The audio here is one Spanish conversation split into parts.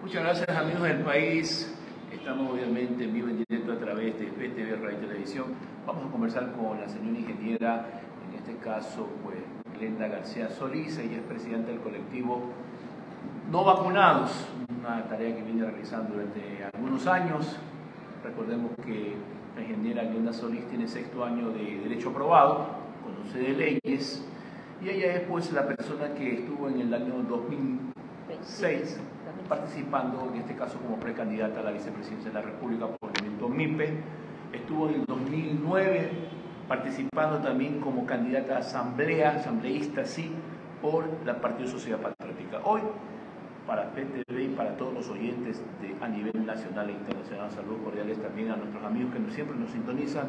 Muchas gracias, amigos del país. Estamos obviamente en vivo en directo a través de PTV Radio y Televisión. Vamos a conversar con la señora ingeniera, en este caso, pues, Glenda García Solís. Ella es presidenta del colectivo No Vacunados, una tarea que viene realizando durante algunos años. Recordemos que la ingeniera Glenda Solís tiene 6º año de Derecho aprobado, conoce de leyes, y ella es pues la persona que estuvo en el año 2006 participando, en este caso como precandidata a la vicepresidencia de la República por el movimiento MIPE. Estuvo en el 2009 participando también como candidata a asambleísta, sí, por la Partido Sociedad Patriótica. Hoy, para PTV y para todos los oyentes a nivel nacional e internacional, saludos cordiales también a nuestros amigos que siempre nos sintonizan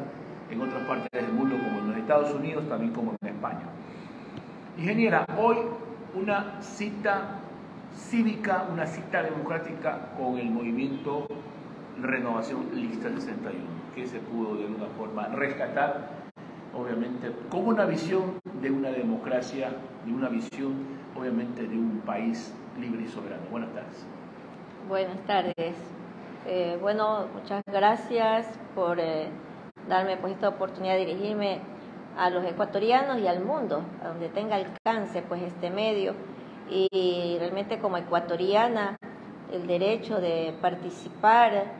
en otras partes del mundo, como en los Estados Unidos, también como en España. Ingeniera, hoy una cita cívica, una cita democrática con el movimiento Renovación Lista 61, que se pudo de alguna forma rescatar, obviamente, con una visión de una democracia, de una visión, obviamente, de un país libre y soberano. Buenas tardes. Buenas tardes. Bueno, muchas gracias por darme pues esta oportunidad de dirigirme a los ecuatorianos y al mundo, a donde tenga alcance pues este medio. Y realmente como ecuatoriana, el derecho de participar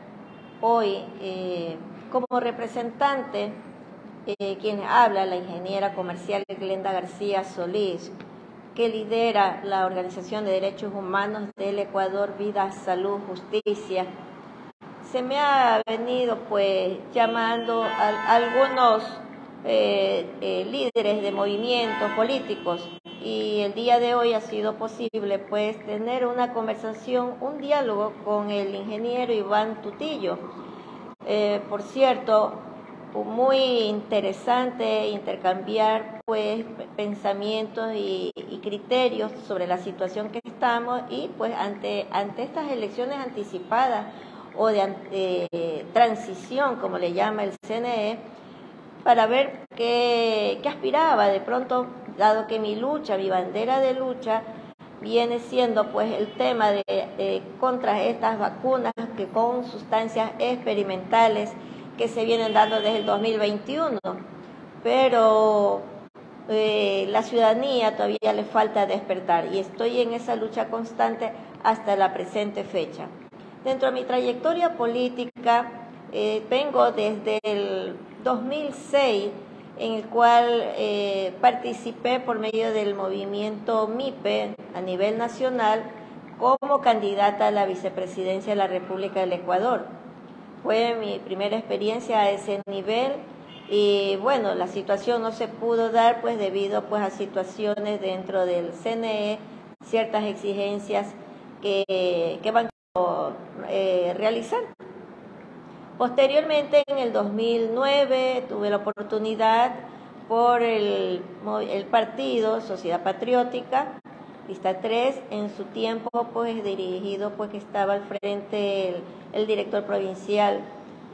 hoy como representante, quien habla, la ingeniera comercial Glenda García Solís, que lidera la Organización de Derechos Humanos del Ecuador, Vida, Salud, Justicia. Se me ha venido pues llamando a algunos líderes de movimientos políticos, y el día de hoy ha sido posible pues tener una conversación, un diálogo con el ingeniero Iván Tutillo. Por cierto, muy interesante intercambiar pues pensamientos y criterios sobre la situación que estamos, y pues ante estas elecciones anticipadas o de transición, como le llama el CNE, para ver qué aspiraba. De pronto, dado que mi lucha, mi bandera de lucha, viene siendo pues el tema de contra estas vacunas que con sustancias experimentales que se vienen dando desde el 2021, pero la ciudadanía todavía le falta despertar, y estoy en esa lucha constante hasta la presente fecha. Dentro de mi trayectoria política, vengo desde el 2006, en el cual participé por medio del movimiento MIPE a nivel nacional como candidata a la vicepresidencia de la República del Ecuador. Fue mi primera experiencia a ese nivel, y bueno, la situación no se pudo dar pues debido pues a situaciones dentro del CNE, ciertas exigencias que van a realizar. Posteriormente, en el 2009, tuve la oportunidad por el partido Sociedad Patriótica, Lista 3, en su tiempo pues dirigido, pues que estaba al frente el director provincial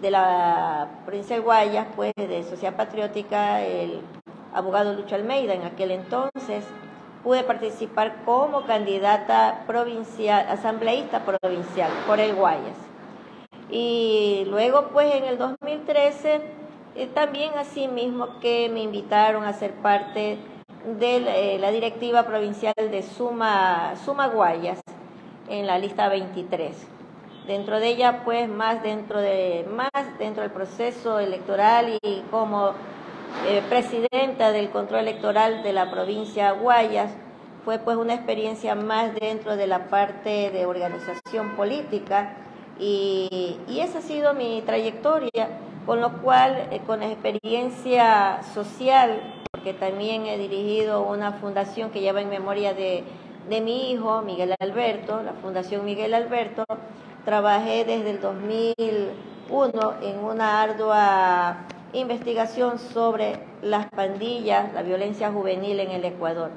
de la provincia de Guayas, pues de Sociedad Patriótica, el abogado Lucho Almeida. En aquel entonces pude participar como candidata provincial, asambleísta provincial por el Guayas. Y luego pues en el 2013 también así mismo que me invitaron a ser parte de la directiva provincial de Suma Guayas en la lista 23. Dentro de ella pues más dentro del proceso electoral, y como presidenta del control electoral de la provincia Guayas, fue pues una experiencia más dentro de la parte de organización política. Y esa ha sido mi trayectoria, con lo cual, con experiencia social, porque también he dirigido una fundación que lleva en memoria de mi hijo, Miguel Alberto, la Fundación Miguel Alberto. Trabajé desde el 2001 en una ardua investigación sobre las pandillas, la violencia juvenil en el Ecuador.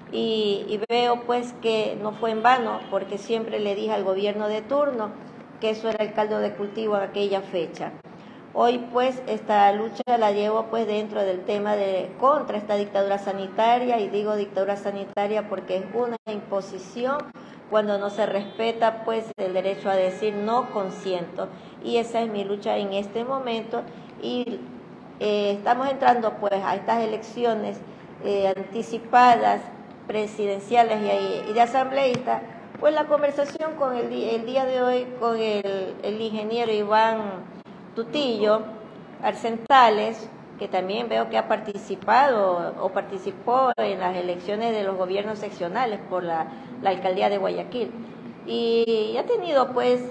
Y veo pues que no fue en vano, porque siempre le dije al gobierno de turno que eso era el caldo de cultivo en aquella fecha. Hoy pues esta lucha la llevo pues dentro del tema de contra esta dictadura sanitaria, y digo dictadura sanitaria porque es una imposición cuando no se respeta pues el derecho a decir no consiento, y esa es mi lucha en este momento. Y estamos entrando pues a estas elecciones anticipadas, presidenciales y de asambleístas. Pues la conversación con el día de hoy con el ingeniero Iván Tutillo Arcentales, que también veo que ha participado o participó en las elecciones de los gobiernos seccionales por la alcaldía de Guayaquil, y ha tenido pues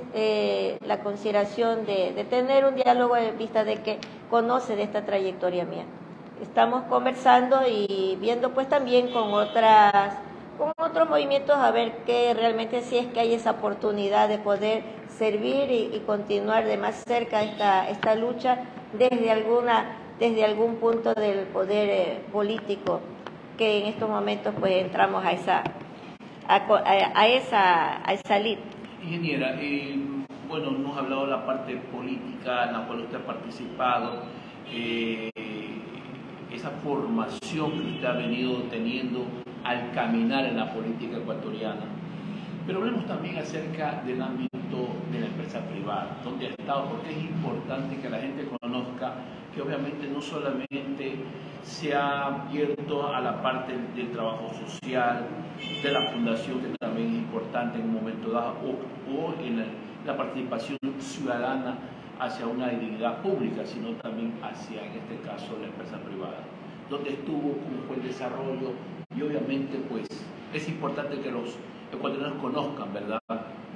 la consideración de tener un diálogo en vista de que conoce de esta trayectoria mía. Estamos conversando y viendo pues también con otros movimientos a ver que realmente si es que hay esa oportunidad de poder servir y continuar de más cerca esta lucha desde algún punto del poder político, que en estos momentos pues entramos a esa lid. Ingeniera, bueno, nos ha hablado de la parte política en la cual usted ha participado, esa formación que usted ha venido teniendo al caminar en la política ecuatoriana. Pero hablemos también acerca del ámbito de la empresa privada, donde ha estado, porque es importante que la gente conozca que obviamente no solamente se ha abierto a la parte del trabajo social, de la fundación, que también es importante en un momento dado, o en la participación ciudadana hacia una dignidad pública, sino también hacia, en este caso, la empresa privada, donde estuvo, cómo fue el desarrollo, y obviamente pues es importante que los ecuatorianos conozcan, ¿verdad?,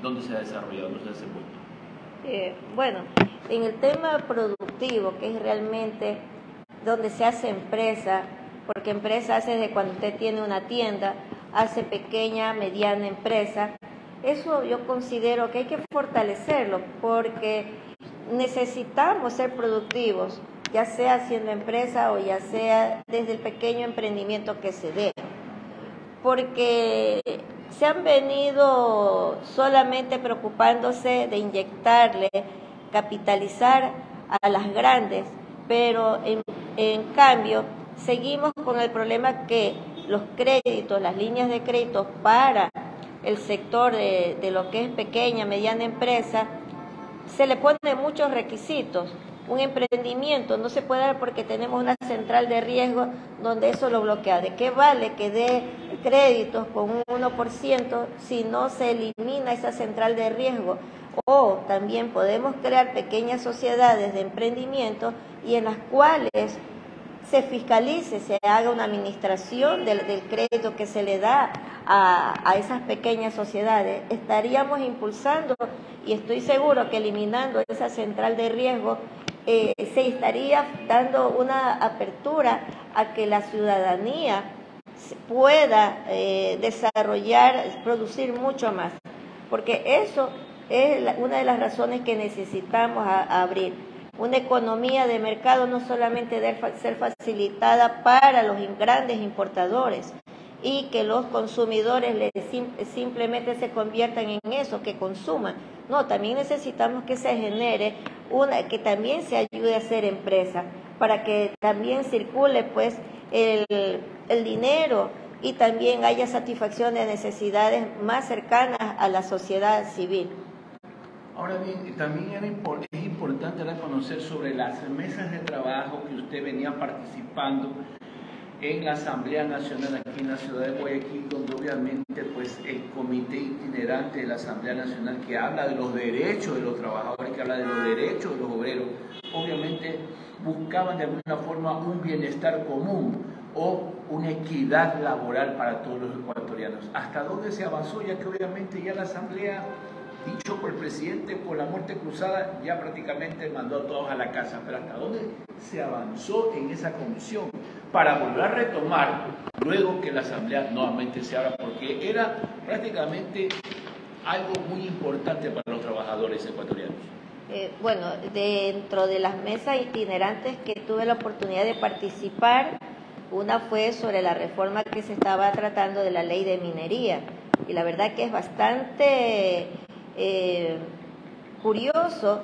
dónde se ha desarrollado desde ese punto. Bueno, en el tema productivo, que es realmente donde se hace empresa, porque empresa hace desde cuando usted tiene una tienda, hace pequeña, mediana empresa, eso yo considero que hay que fortalecerlo, porque necesitamos ser productivos, ya sea haciendo empresa o ya sea desde el pequeño emprendimiento que se dé, porque se han venido solamente preocupándose de inyectarle, capitalizar a las grandes, pero en cambio seguimos con el problema que los créditos, las líneas de crédito para el sector de lo que es pequeña, mediana empresa, se le ponen muchos requisitos. Un emprendimiento no se puede dar porque tenemos una central de riesgo donde eso lo bloquea. ¿De qué vale que dé créditos con un 1% si no se elimina esa central de riesgo? O también podemos crear pequeñas sociedades de emprendimiento y en las cuales se fiscalice, se haga una administración del crédito que se le da a esas pequeñas sociedades. Estaríamos impulsando, y estoy seguro que eliminando esa central de riesgo, se estaría dando una apertura a que la ciudadanía pueda desarrollar, producir mucho más, porque eso es una de las razones que necesitamos abrir. Una economía de mercado no solamente debe ser facilitada para los grandes importadores y que los consumidores simplemente se conviertan en eso, que consuman. No, también necesitamos que se genere que también se ayude a hacer empresa, para que también circule pues el dinero y también haya satisfacción de necesidades más cercanas a la sociedad civil. Ahora bien, también es importante conocer sobre las mesas de trabajo que usted venía participando en la Asamblea Nacional aquí en la ciudad de Guayaquil, donde obviamente pues el comité itinerante de la Asamblea Nacional, que habla de los derechos de los trabajadores, que habla de los derechos de los obreros, obviamente buscaban de alguna forma un bienestar común o una equidad laboral para todos los ecuatorianos. ¿Hasta dónde se avanzó? Ya que obviamente ya la Asamblea, dicho por el presidente, por la muerte cruzada, ya prácticamente mandó a todos a la casa. Pero ¿hasta dónde se avanzó en esa comisión para volver a retomar luego que la Asamblea nuevamente se abra? Porque era prácticamente algo muy importante para los trabajadores ecuatorianos. Bueno, dentro de las mesas itinerantes que tuve la oportunidad de participar, una fue sobre la reforma que se estaba tratando de la ley de minería. Y la verdad que es bastante curioso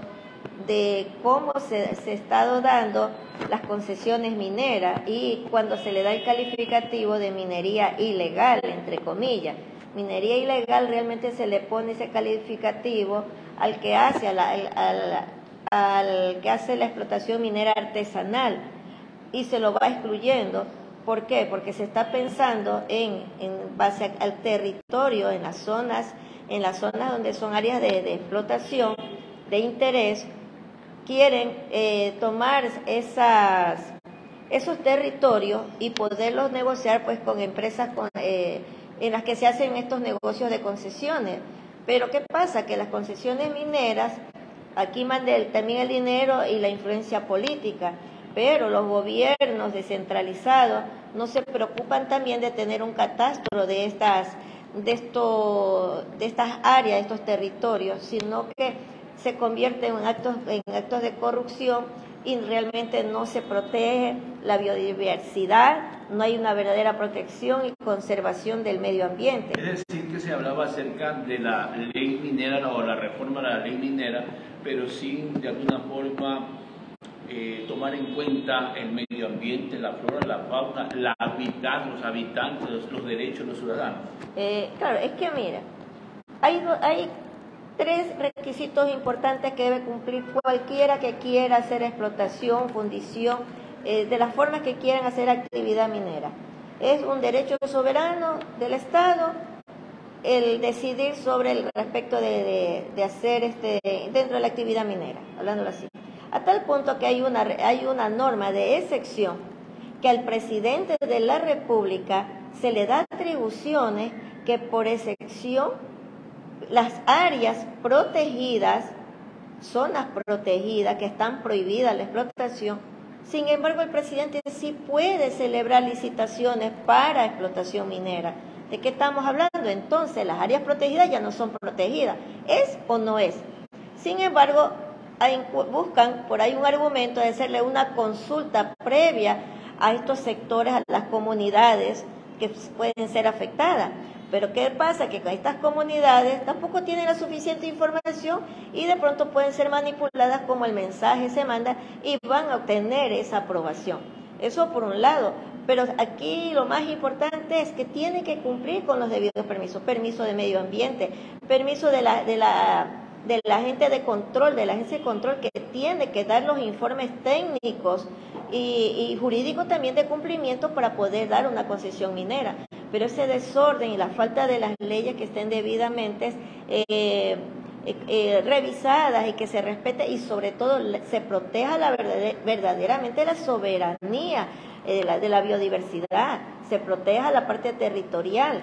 de cómo se ha estado dando las concesiones mineras y cuando se le da el calificativo de minería ilegal, entre comillas, minería ilegal realmente se le pone ese calificativo al que hace, al que hace la explotación minera artesanal, y se lo va excluyendo. ¿Por qué? Porque se está pensando en base al territorio, en las zonas donde son áreas de explotación, de interés. Quieren tomar esos territorios y poderlos negociar pues con empresas en las que se hacen estos negocios de concesiones. Pero ¿qué pasa? Que las concesiones mineras, aquí mandan también el dinero y la influencia política, pero los gobiernos descentralizados no se preocupan también de tener un catastro de estas áreas, de estos territorios, sino que se convierten en actos de corrupción y realmente no se protege la biodiversidad, no hay una verdadera protección y conservación del medio ambiente. Es decir, que se hablaba acerca de la ley minera o la reforma de la ley minera, pero sin de alguna forma tomar en cuenta el medio ambiente, la flora, la fauna, los habitantes, los derechos de los ciudadanos. Claro, es que mira, hay 3 requisitos importantes que debe cumplir cualquiera que quiera hacer explotación, fundición, de las formas que quieran hacer actividad minera. Es un derecho soberano del Estado el decidir sobre el respecto de hacer dentro de la actividad minera, hablándolo así. A tal punto que hay una norma de excepción que al presidente de la República se le da atribuciones que por excepción las áreas protegidas, zonas protegidas que están prohibidas la explotación, sin embargo el presidente sí puede celebrar licitaciones para explotación minera. ¿De qué estamos hablando? Entonces las áreas protegidas ya no son protegidas, ¿es o no es? Sin embargo, buscan por ahí un argumento de hacerle una consulta previa a estos sectores, a las comunidades que pueden ser afectadas. Pero ¿qué pasa? Que estas comunidades tampoco tienen la suficiente información y de pronto pueden ser manipuladas como el mensaje se manda y van a obtener esa aprobación. Eso por un lado. Pero aquí lo más importante es que tiene que cumplir con los debidos permisos. Permiso de medio ambiente, permiso de la gente de control, de la agencia de control que tiene que dar los informes técnicos y jurídicos también de cumplimiento para poder dar una concesión minera. Pero ese desorden y la falta de las leyes que estén debidamente revisadas y que se respete y sobre todo se proteja verdaderamente la soberanía de la biodiversidad, se proteja la parte territorial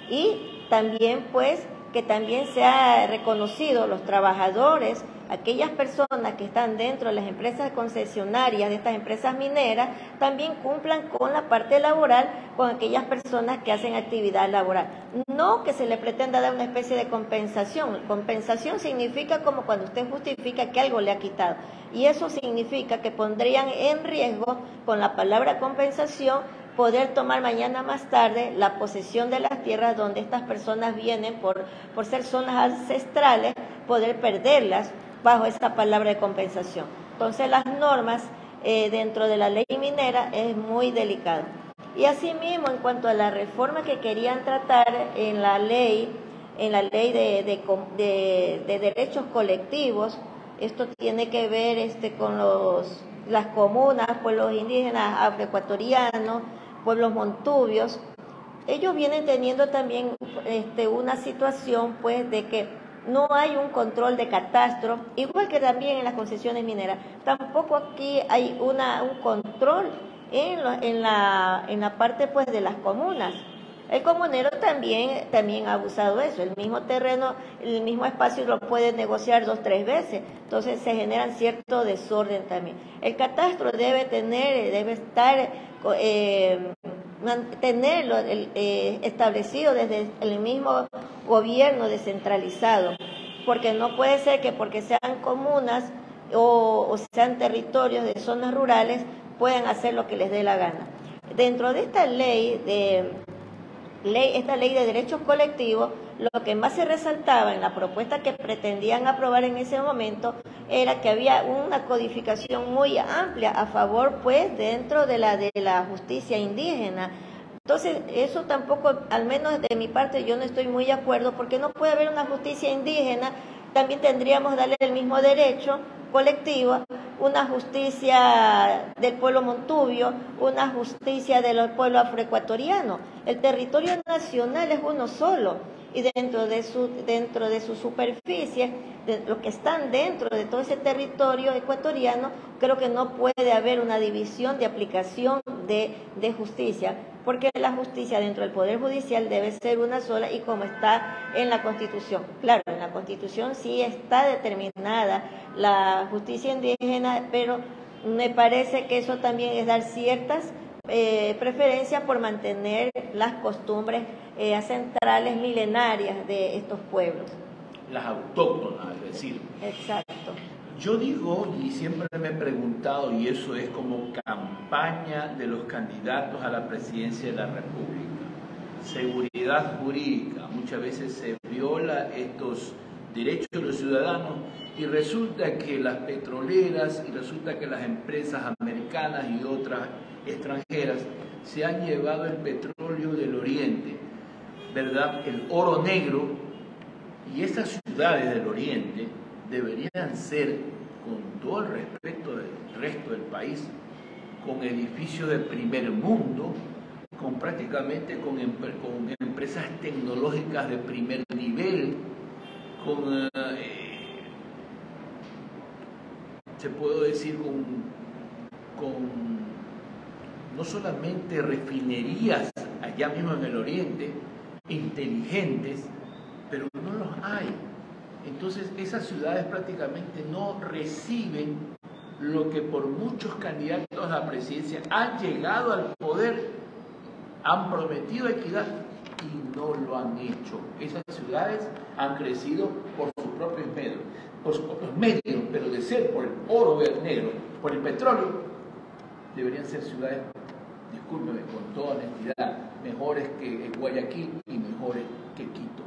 y también pues que también se ha reconocido los trabajadores, aquellas personas que están dentro de las empresas concesionarias de estas empresas mineras, también cumplan con la parte laboral con aquellas personas que hacen actividad laboral. No que se le pretenda dar una especie de compensación. Compensación significa como cuando usted justifica que algo le ha quitado. Y eso significa que pondrían en riesgo, con la palabra compensación, poder tomar mañana más tarde la posesión de las tierras donde estas personas vienen por ser zonas ancestrales, poder perderlas bajo esa palabra de compensación. Entonces las normas dentro de la ley minera es muy delicado. Y asimismo, en cuanto a la reforma que querían tratar en la ley de derechos colectivos, esto tiene que ver con las comunas, pueblos indígenas afroecuatorianos, pueblos montubios. Ellos vienen teniendo también una situación pues de que no hay un control de catastro, igual que también en las concesiones mineras. Tampoco aquí hay un control en la parte pues de las comunas. El comunero también ha abusado de eso. El mismo terreno, el mismo espacio lo puede negociar 2 o 3 veces. Entonces se generan cierto desorden también. El catastro debe tenerlo establecido desde el mismo gobierno descentralizado. Porque no puede ser que porque sean comunas o sean territorios de zonas rurales puedan hacer lo que les dé la gana. Dentro de esta ley de derechos colectivos, lo que más se resaltaba en la propuesta que pretendían aprobar en ese momento era que había una codificación muy amplia a favor, pues, dentro de la justicia indígena, Entonces, eso tampoco, al menos de mi parte, yo no estoy muy de acuerdo, porque no puede haber una justicia indígena. También tendríamos que darle el mismo derecho colectivo, una justicia del pueblo montubio, una justicia del pueblo afroecuatoriano. El territorio nacional es uno solo, y dentro de su superficie, de lo que están dentro de todo ese territorio ecuatoriano, creo que no puede haber una división de aplicación de justicia, porque la justicia dentro del Poder Judicial debe ser una sola, y como está en la Constitución. Claro, en la Constitución sí está determinada la justicia indígena, pero me parece que eso también es dar ciertas preferencias por mantener las costumbres ancestrales milenarias de estos pueblos. Las autóctonas, es decir. Exacto. Yo digo, y siempre me he preguntado, y eso es como campaña de los candidatos a la presidencia de la República, seguridad jurídica, muchas veces se viola estos derechos de los ciudadanos, y resulta que las petroleras y resulta que las empresas americanas y otras extranjeras se han llevado el petróleo del oriente, ¿verdad? El oro negro, y esas ciudades del oriente deberían ser, con todo el respeto del resto del país, con edificios de primer mundo, con prácticamente con empresas tecnológicas de primer nivel, con, se puede decir, con no solamente refinerías allá mismo en el oriente, inteligentes, pero no los hay. Entonces esas ciudades prácticamente no reciben lo que por muchos candidatos a la presidencia han llegado al poder, han prometido equidad y no lo han hecho. Esas ciudades han crecido por sus propios medios, pero de ser por el oro negro, por el petróleo, deberían ser ciudades, discúlpeme con toda honestidad, mejores que Guayaquil y mejores que Quito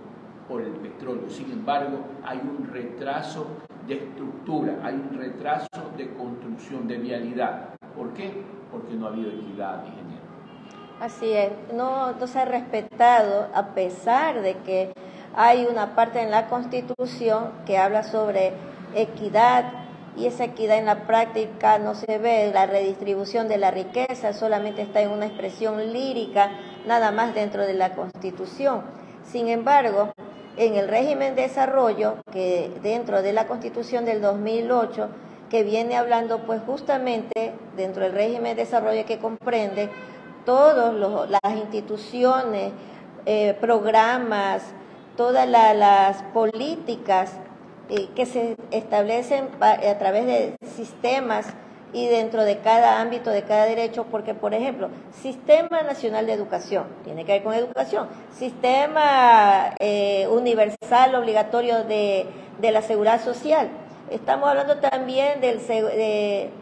por el petróleo. Sin embargo, hay un retraso de estructura, hay un retraso de construcción, de vialidad. ¿Por qué? Porque no ha habido equidad, ingeniero. Así es, no se ha respetado, a pesar de que hay una parte en la Constitución que habla sobre equidad, y esa equidad en la práctica no se ve. La redistribución de la riqueza solamente está en una expresión lírica, nada más dentro de la Constitución. Sin embargo, en el régimen de desarrollo, que dentro de la Constitución del 2008, que viene hablando pues justamente dentro del régimen de desarrollo que comprende todas las instituciones, programas, todas las políticas que se establecen a través de sistemas y dentro de cada ámbito, de cada derecho, porque, por ejemplo, Sistema Nacional de Educación, tiene que ver con educación, Sistema Universal Obligatorio de la Seguridad Social. Estamos hablando también del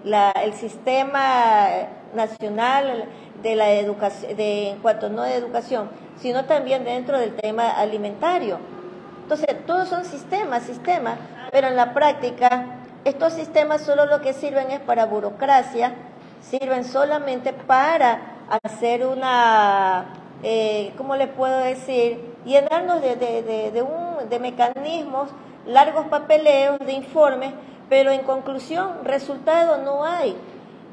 el Sistema Nacional de la Educación, en cuanto no de educación, sino también dentro del tema alimentario. Entonces, todos son sistemas, pero en la práctica estos sistemas solo lo que sirven es para burocracia, sirven solamente para hacer una, ¿cómo le puedo decir? Llenarnos de mecanismos, largos papeleos, de informes, pero en conclusión, resultado no hay.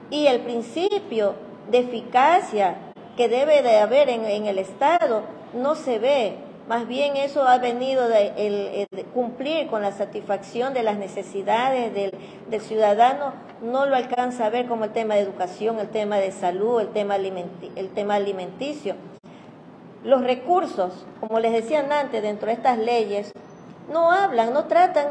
Y el principio de eficacia que debe de haber en el Estado no se ve. Más bien eso ha venido de cumplir con la satisfacción de las necesidades del ciudadano, no lo alcanza a ver, como el tema de educación, el tema de salud, el tema alimenticio. Los recursos, como les decían antes, dentro de estas leyes, no hablan, no tratan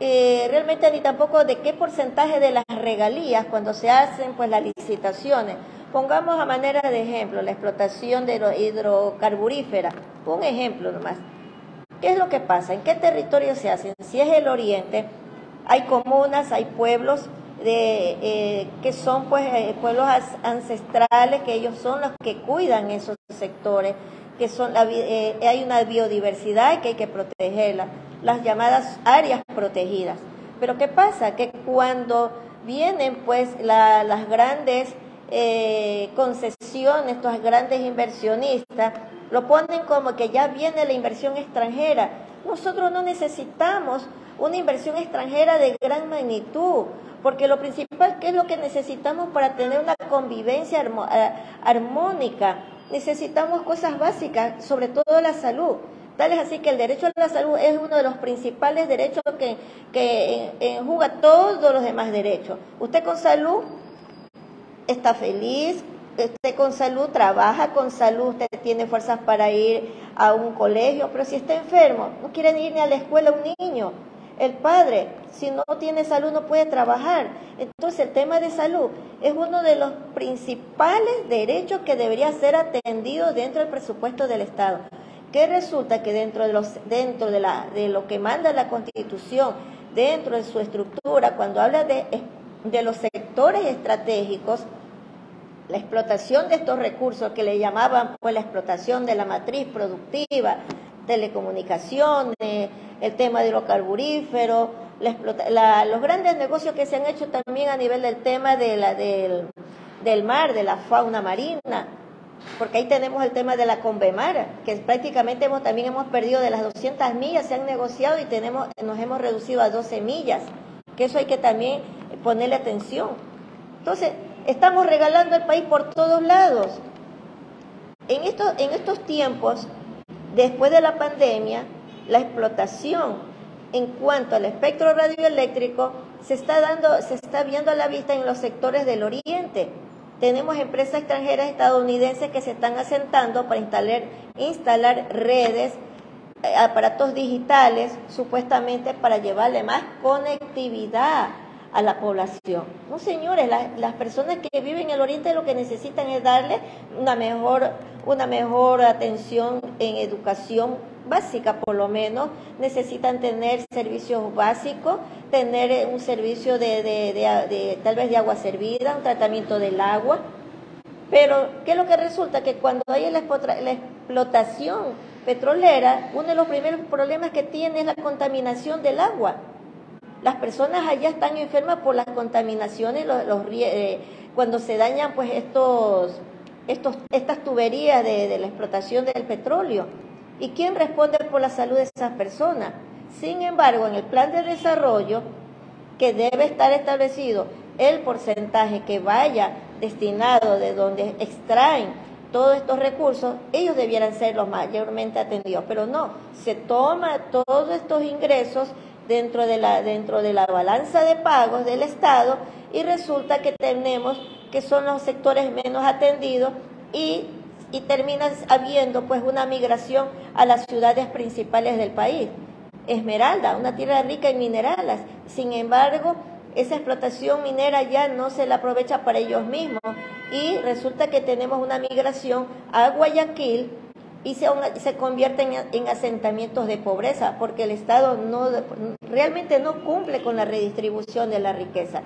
realmente ni tampoco de qué porcentaje de las regalías cuando se hacen pues las licitaciones. Pongamos a manera de ejemplo la explotación de los hidrocarburíferas, un ejemplo nomás. ¿Qué es lo que pasa? ¿En qué territorio se hacen? Si es el oriente, hay comunas, hay pueblos que son pues pueblos ancestrales, que ellos son los que cuidan esos sectores, que son hay una biodiversidad que hay que protegerla, las llamadas áreas protegidas. Pero ¿qué pasa? Que cuando vienen pues las grandes concesiones, estos grandes inversionistas, lo ponen como que ya viene la inversión extranjera. Nosotros no necesitamos una inversión extranjera de gran magnitud, porque lo principal, ¿qué es lo que necesitamos para tener una convivencia armónica? Necesitamos cosas básicas, sobre todo la salud. Tal es así que el derecho a la salud es uno de los principales derechos que enjuga todos los demás derechos. Usted con salud está feliz, usted con salud trabaja con salud, usted tiene fuerzas para ir a un colegio, pero si está enfermo, no quiere ir ni a la escuela un niño. El padre, si no tiene salud, no puede trabajar. Entonces, el tema de salud es uno de los principales derechos que debería ser atendido dentro del presupuesto del Estado. Que resulta que dentro de lo que manda la Constitución, dentro de su estructura, cuando habla de los sectores estratégicos, la explotación de estos recursos que le llamaban pues la explotación de la matriz productiva, telecomunicaciones, el tema de hidrocarburíferos, los grandes negocios que se han hecho también a nivel del tema del mar, de la fauna marina, porque ahí tenemos el tema de la Convemar, que prácticamente también hemos perdido de las 200 millas, se han negociado y nos hemos reducido a 12 millas, que eso hay que también ponerle atención. Entonces, estamos regalando el país por todos lados. En estos tiempos, después de la pandemia, la explotación en cuanto al espectro radioeléctrico se está viendo a la vista en los sectores del oriente. Tenemos empresas extranjeras estadounidenses que se están asentando para instalar redes, aparatos digitales, supuestamente para llevarle más conectividad a la población. No, señores, las personas que viven en el oriente lo que necesitan es darle una mejor atención en educación básica, por lo menos. Necesitan tener servicios básicos, tener un servicio tal vez de agua servida, un tratamiento del agua. Pero, ¿qué es lo que resulta? Que cuando hay la explotación petrolera, uno de los primeros problemas que tiene es la contaminación del agua. Las personas allá están enfermas por las contaminaciones, cuando se dañan pues estas tuberías de la explotación del petróleo. ¿Y quién responde por la salud de esas personas? Sin embargo, en el plan de desarrollo, que debe estar establecido el porcentaje que vaya destinado de donde extraen todos estos recursos, ellos debieran ser los mayormente atendidos, pero no, se toma todos estos ingresos dentro de la balanza de pagos del Estado y resulta que tenemos que son los sectores menos atendidos y termina habiendo pues una migración a las ciudades principales del país. Esmeralda, una tierra rica en minerales, sin embargo, esa explotación minera ya no se la aprovecha para ellos mismos y resulta que tenemos una migración a Guayaquil y se convierten en asentamientos de pobreza porque el Estado realmente no cumple con la redistribución de la riqueza.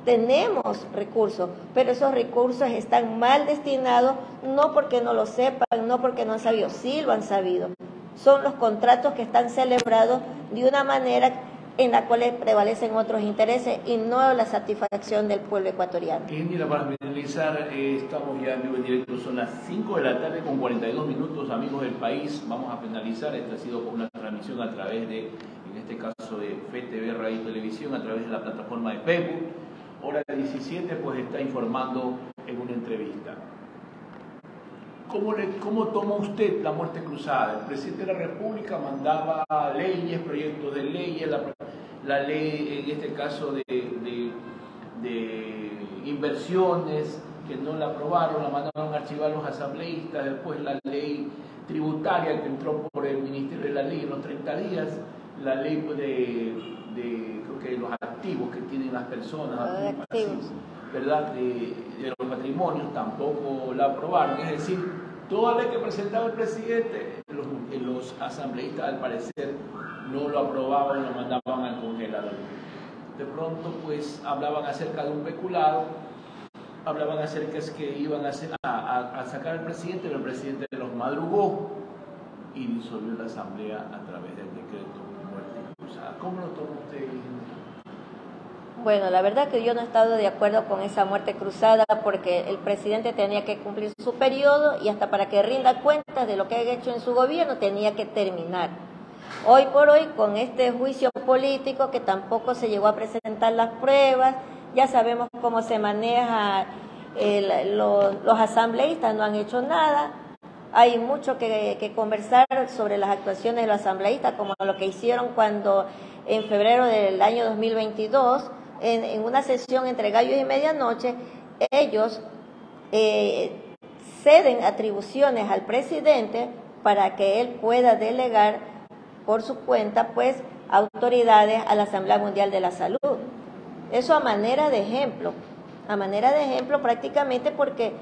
Tenemos recursos, pero esos recursos están mal destinados, no porque no lo sepan, no porque no han sabido, sí lo han sabido. Son los contratos que están celebrados de una manera en la cual prevalecen otros intereses y no la satisfacción del pueblo ecuatoriano. Ingeniera, para finalizar, estamos ya en vivo en directo, son las 5 de la tarde con 42 minutos, amigos del país, vamos a finalizar. Esta ha sido una transmisión a través de, en este caso de FTV Radio y Televisión, a través de la plataforma de Facebook. Hora 17, pues está informando en una entrevista. ¿Cómo toma usted la muerte cruzada? El presidente de la República mandaba leyes, proyectos de leyes, la ley en este caso de inversiones que no la aprobaron, la mandaron a archivar los asambleístas, después la ley tributaria que entró por el Ministerio de la Ley en los 30 días, la ley creo que los activos que tienen las personas, activos, ¿verdad? De los patrimonios tampoco la aprobaron, es decir, toda ley que presentaba el presidente, los asambleístas al parecer no lo aprobaban, lo mandaban al congelador. De pronto pues hablaban acerca de un peculado, hablaban acerca de que iban a sacar al presidente, pero el presidente los madrugó y disolvió la asamblea a través del decreto muerte cruzada. ¿Cómo lo toma usted? Bueno, la verdad que yo no he estado de acuerdo con esa muerte cruzada porque el presidente tenía que cumplir su periodo y hasta para que rinda cuentas de lo que ha hecho en su gobierno tenía que terminar. Hoy por hoy, con este juicio político que tampoco se llegó a presentar las pruebas, ya sabemos cómo se maneja, los asambleístas no han hecho nada. Hay mucho que conversar sobre las actuaciones de los asambleístas, como lo que hicieron cuando en febrero del año 2022, en una sesión entre gallos y medianoche, ellos ceden atribuciones al presidente para que él pueda delegar por su cuenta, pues, autoridades a la Asamblea Mundial de la Salud. Eso a manera de ejemplo prácticamente, porque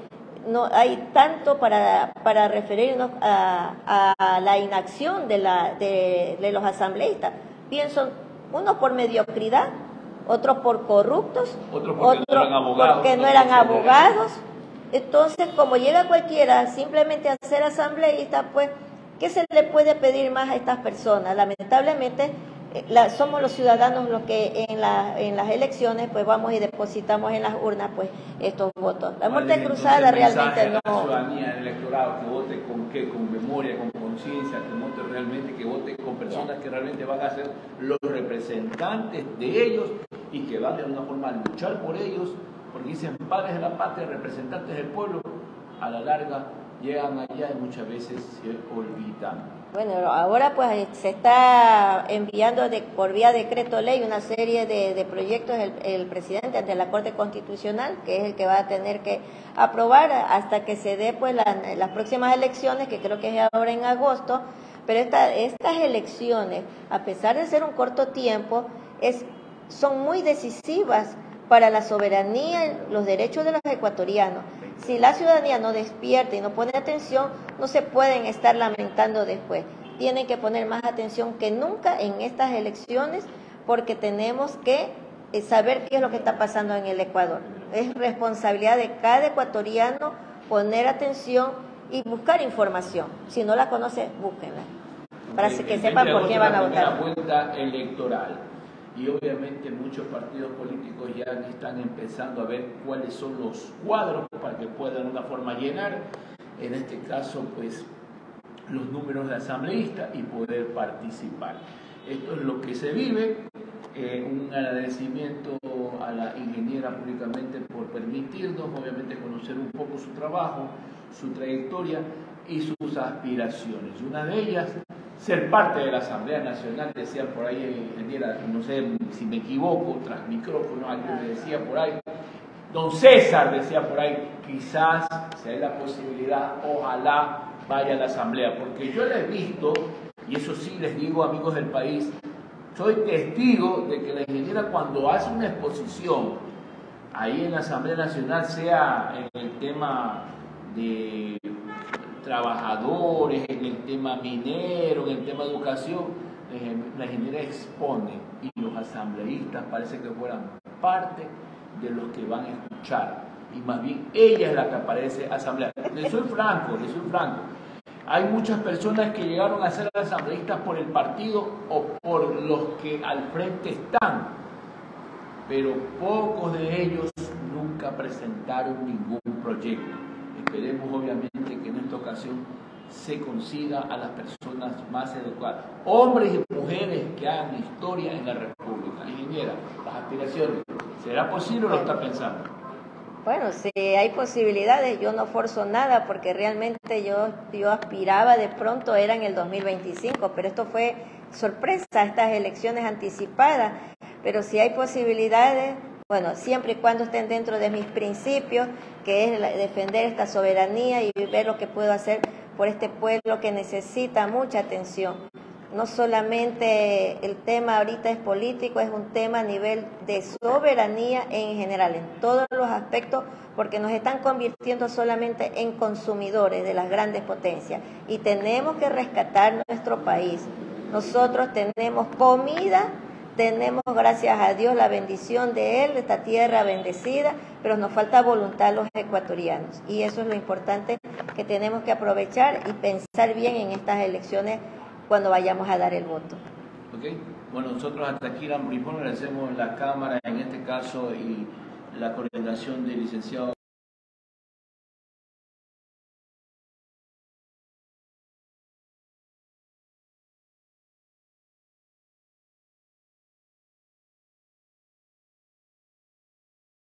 no hay tanto para referirnos a la inacción de los asambleístas. Pienso, unos por mediocridad, otros por corruptos, otros porque no eran abogados. Entonces, como llega cualquiera simplemente a ser asambleísta, pues, ¿qué se le puede pedir más a estas personas? Lamentablemente, somos los ciudadanos los que en las elecciones pues vamos y depositamos en las urnas pues estos votos. La muerte cruzada realmente no. La ciudadanía, el electorado, que vote con qué, con memoria, con conciencia, que vote realmente, que vote con personas que realmente van a ser los representantes de ellos y que van de alguna forma a luchar por ellos, porque dicen padres de la patria, representantes del pueblo, a la larga llegan allá y muchas veces se olvidan. Bueno, ahora pues se está enviando por vía decreto ley una serie de proyectos el presidente ante la Corte Constitucional, que es el que va a tener que aprobar hasta que se dé pues las próximas elecciones, que creo que es ahora en agosto. Pero estas elecciones, a pesar de ser un corto tiempo, son muy decisivas para la soberanía y los derechos de los ecuatorianos. Si la ciudadanía no despierta y no pone atención, no se pueden estar lamentando después. Tienen que poner más atención que nunca en estas elecciones, porque tenemos que saber qué es lo que está pasando en el Ecuador. Es responsabilidad de cada ecuatoriano poner atención y buscar información. Si no la conoce, búsquenla, para que sepan por qué van a votar. La vuelta electoral. Y obviamente muchos partidos políticos ya están empezando a ver cuáles son los cuadros para que puedan de una forma llenar, en este caso, pues, los números de asambleístas y poder participar. Esto es lo que se vive. Un agradecimiento a la ingeniera públicamente por permitirnos, obviamente, conocer un poco su trabajo, su trayectoria y sus aspiraciones. Una de ellas, ser parte de la Asamblea Nacional. Decía por ahí, ingeniera, no sé si me equivoco, tras micrófono, alguien me decía por ahí, don César decía por ahí, quizás si hay la posibilidad, ojalá vaya a la Asamblea, porque yo la he visto, y eso sí les digo, amigos del país, soy testigo de que la ingeniera, cuando hace una exposición ahí en la Asamblea Nacional, sea en el tema de trabajadores, en el tema minero, en el tema de educación, la ingeniera expone, y los asambleístas parece que fueran parte de los que van a escuchar, y más bien ella es la que aparece asamblea. Le soy franco. Hay muchas personas que llegaron a ser asambleístas por el partido o por los que al frente están, pero pocos de ellos nunca presentaron ningún proyecto. Esperemos obviamente que en esta ocasión se consiga a las personas más educadas, hombres y mujeres que hagan historia en la República. Ingeniera, las aspiraciones, ¿será posible o lo está pensando? Bueno, si hay posibilidades, yo no forzo nada, porque realmente yo aspiraba, de pronto era en el 2025, pero esto fue sorpresa, estas elecciones anticipadas. Pero si hay posibilidades, bueno, siempre y cuando estén dentro de mis principios, que es defender esta soberanía y ver lo que puedo hacer por este pueblo que necesita mucha atención. No solamente el tema ahorita es político, es un tema a nivel de soberanía en general, en todos los aspectos, porque nos están convirtiendo solamente en consumidores de las grandes potencias y tenemos que rescatar nuestro país. Nosotros tenemos comida, tenemos, gracias a Dios, la bendición de Él, esta tierra bendecida, pero nos falta voluntad a los ecuatorianos, y eso es lo importante que tenemos que aprovechar y pensar bien en estas elecciones cuando vayamos a dar el voto. Okay. Bueno, nosotros hasta aquí la Amplifón agradecemos la Cámara en este caso y la coordinación del licenciado